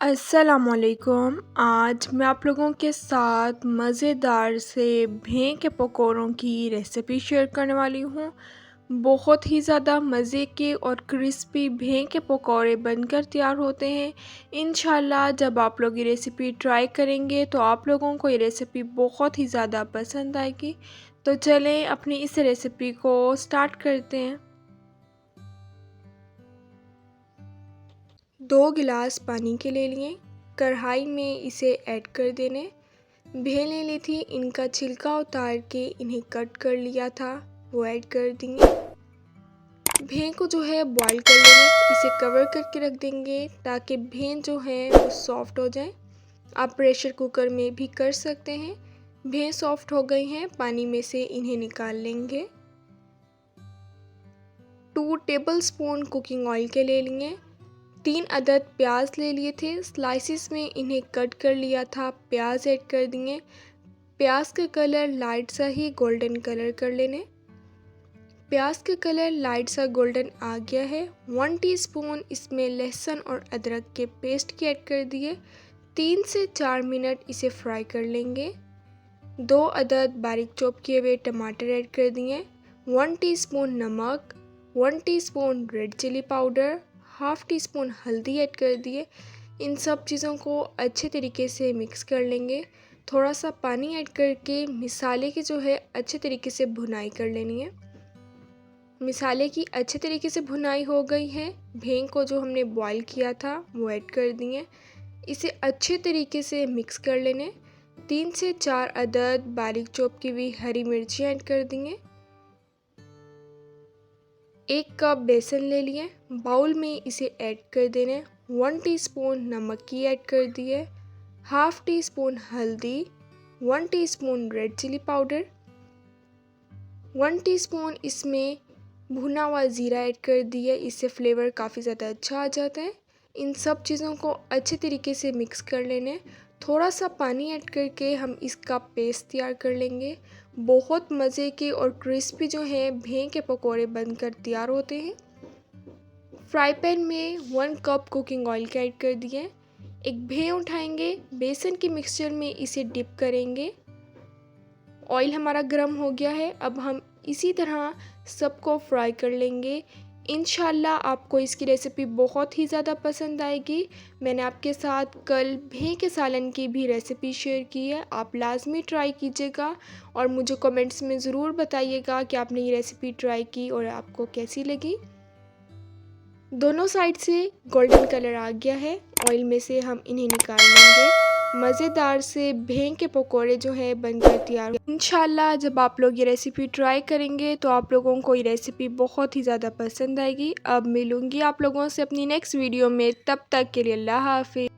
अस्सलामुअलैकुम। आज मैं आप लोगों के साथ मज़ेदार से भें के पकौड़ों की रेसिपी शेयर करने वाली हूँ। बहुत ही ज़्यादा मज़े के और क्रिस्पी भें के पकौड़े बनकर तैयार होते हैं। इंशाल्लाह जब आप लोग ये रेसिपी ट्राई करेंगे तो आप लोगों को ये रेसिपी बहुत ही ज़्यादा पसंद आएगी। तो चलें अपनी इस रेसिपी को स्टार्ट करते हैं। 2 गिलास पानी के ले लिए, कढ़ाई में इसे ऐड कर देने। भें ले ली थी, इनका छिलका उतार के इन्हें कट कर लिया था, वो ऐड कर देंगे। भें को जो है बॉईल कर लेंगे, इसे कवर करके रख देंगे ताकि भें जो है वो सॉफ्ट हो जाए। आप प्रेशर कुकर में भी कर सकते हैं। भें सॉफ्ट हो गई हैं, पानी में से इन्हें निकाल लेंगे। 2 टेबलस्पून कुकिंग ऑयल के ले लिए। 3 अदद प्याज ले लिए थे, स्लाइसिस में इन्हें कट कर लिया था, प्याज ऐड कर दिए। प्याज का कलर लाइट सा ही गोल्डन कलर कर लेने। प्याज का कलर लाइट सा गोल्डन आ गया है। 1 टीस्पून इसमें लहसुन और अदरक के पेस्ट की ऐड कर दिए। 3 से 4 मिनट इसे फ्राई कर लेंगे। 2 अदद बारीक चॉप किए हुए टमाटर ऐड कर दिए। 1 टीस्पून नमक, 1 teaspoon red chilli powder, half teaspoon हल्दी ऐड कर दिए। इन सब चीज़ों को अच्छे तरीके से मिक्स कर लेंगे। थोड़ा सा पानी ऐड करके मसाले की जो है अच्छे तरीके से भुनाई कर लेनी है। मसाले की अच्छे तरीके से भुनाई हो गई है। भें को जो हमने बॉईल किया था वो ऐड कर दिए। इसे अच्छे तरीके से मिक्स कर लेने। 3 से 4 अदद बारीक चॉप की हुई हरी मिर्ची ऐड कर दिए। 1 कप बेसन ले लिए, बाउल में इसे ऐड कर देने। 1 टीस्पून नमक की ऐड कर दिए, हाफ टी स्पून हल्दी, 1 teaspoon red chilli powder, 1 teaspoon इसमें भुना हुआ ज़ीरा ऐड कर दिया। इससे फ्लेवर काफ़ी ज़्यादा अच्छा आ जाता है। इन सब चीज़ों को अच्छे तरीके से मिक्स कर लेने। थोड़ा सा पानी ऐड करके हम इसका पेस्ट तैयार कर लेंगे। बहुत मज़े के और क्रिस्पी जो है भें के पकोड़े बनकर तैयार होते हैं। फ्राई पैन में 1 कप कुकिंग ऑयल का ऐड कर दिए। एक भें उठाएंगे, बेसन के मिक्सचर में इसे डिप करेंगे। ऑयल हमारा गर्म हो गया है, अब हम इसी तरह सबको फ्राई कर लेंगे। इंशाल्लाह आपको इसकी रेसिपी बहुत ही ज़्यादा पसंद आएगी। मैंने आपके साथ कल भें के सालन की भी रेसिपी शेयर की है, आप लाजमी ट्राई कीजिएगा और मुझे कमेंट्स में ज़रूर बताइएगा कि आपने ये रेसिपी ट्राई की और आपको कैसी लगी। दोनों साइड से गोल्डन कलर आ गया है, ऑयल में से हम इन्हें निकाल लेंगे। मज़ेदार से भें के पकोड़े जो है बनकर तैयार। इंशाल्लाह जब आप लोग ये रेसिपी ट्राई करेंगे तो आप लोगों को ये रेसिपी बहुत ही ज़्यादा पसंद आएगी। अब मिलूँगी आप लोगों से अपनी नेक्स्ट वीडियो में, तब तक के लिए अल्लाह हाफ़िज़।